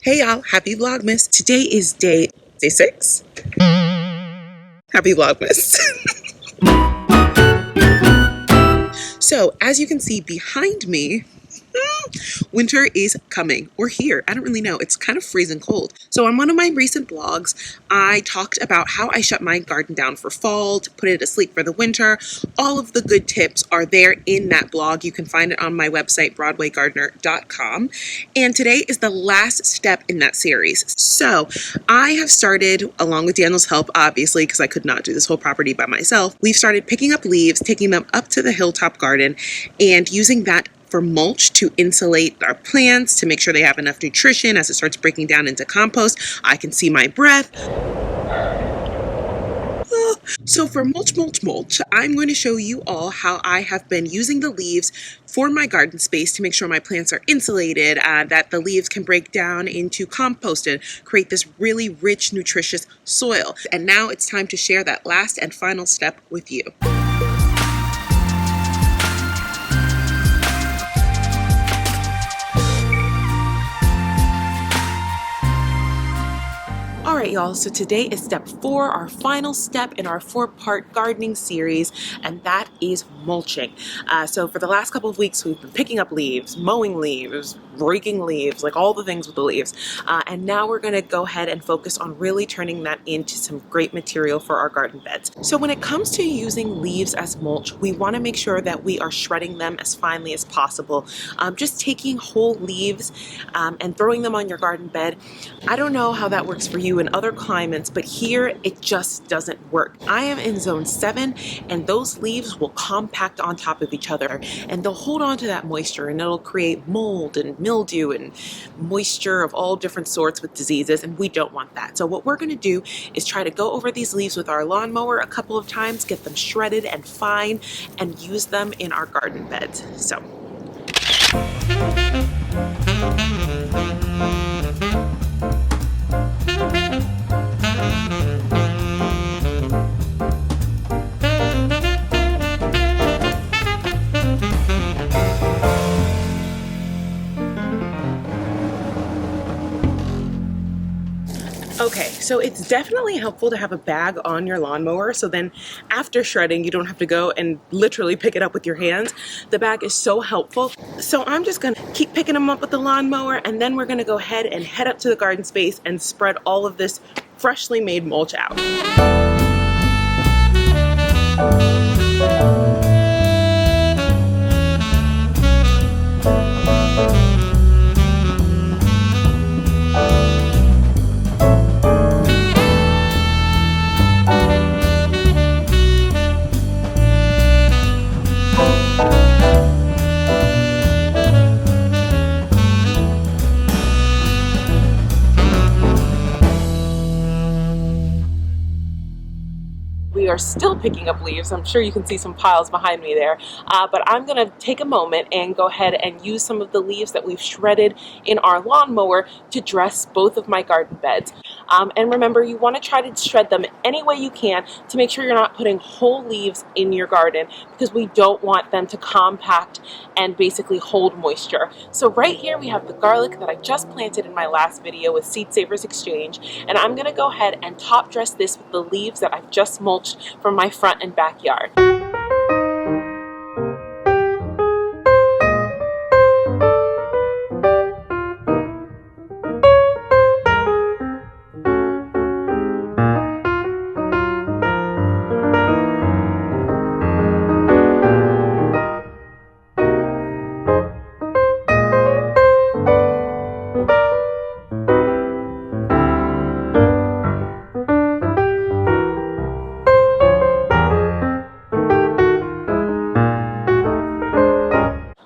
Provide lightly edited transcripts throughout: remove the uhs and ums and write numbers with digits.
Hey y'all, happy Vlogmas. Today is day 6. Happy Vlogmas. So as you can see behind me, winter is coming, or here. I don't really know. It's kind of freezing cold. So on one of my recent vlogs, I talked about how I shut my garden down for fall, to put it asleep for the winter. All of the good tips are there in that blog. You can find it on my website, broadwaygardener.com. And today is the last step in that series. So I have started, along with Daniel's help, obviously, because I could not do this whole property by myself, we've started picking up leaves, taking them up to the hilltop garden, and using that for mulch to insulate our plants, to make sure they have enough nutrition as it starts breaking down into compost. I can see my breath. So for mulch, I'm going to show you all how I have been using the leaves for my garden space to make sure my plants are insulated, that the leaves can break down into compost and create this really rich, nutritious soil. And now it's time to share that last and final step with you. Alright y'all, so today is step 4, our final step in our 4-part gardening series, and that is mulching. So for the last couple of weeks we've been picking up leaves, mowing leaves, raking leaves, like all the things with the leaves. And now we're going to go ahead and focus on really turning that into some great material for our garden beds. So when it comes to using leaves as mulch, we want to make sure that we are shredding them as finely as possible. Just taking whole leaves and throwing them on your garden bed. I don't know how that works for you in other climates, but here it just doesn't work. I am in zone 7, and those leaves will compact on top of each other, and they'll hold on to that moisture, and it'll create mold and mildew and moisture of all different sorts with diseases, and we don't want that. So what we're going to do is try to go over these leaves with our lawnmower a couple of times, get them shredded and fine, and use them in our garden beds. So okay, so it's definitely helpful to have a bag on your lawnmower, so then after shredding you don't have to go and literally pick it up with your hands. The bag is so helpful. So I'm just gonna keep picking them up with the lawnmower, and then we're gonna go ahead and head up to the garden space and spread all of this freshly made mulch out. We are still picking up leaves. I'm sure you can see some piles behind me there, but I'm going to take a moment and go ahead and use some of the leaves that we've shredded in our lawnmower to dress both of my garden beds. And remember, you want to try to shred them any way you can to make sure you're not putting whole leaves in your garden, because we don't want them to compact and basically hold moisture. So right here we have the garlic that I just planted in my last video with Seed Savers Exchange, and I'm going to go ahead and top dress this with the leaves that I've just mulched from my front and backyard.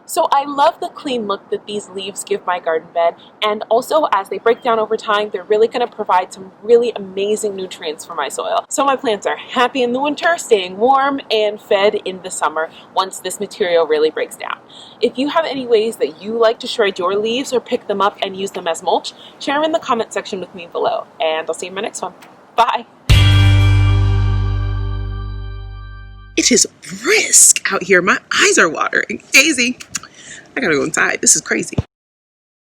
So I love the clean look that these leaves give my garden bed, and also as they break down over time, they're really going to provide some really amazing nutrients for my soil. So my plants are happy in the winter, staying warm and fed in the summer once this material really breaks down. If you have any ways that you like to shred your leaves or pick them up and use them as mulch, share them in the comment section with me below, and I'll see you in my next one. Bye! It is brisk out here. My eyes are watering. Daisy, I gotta go inside. This is crazy.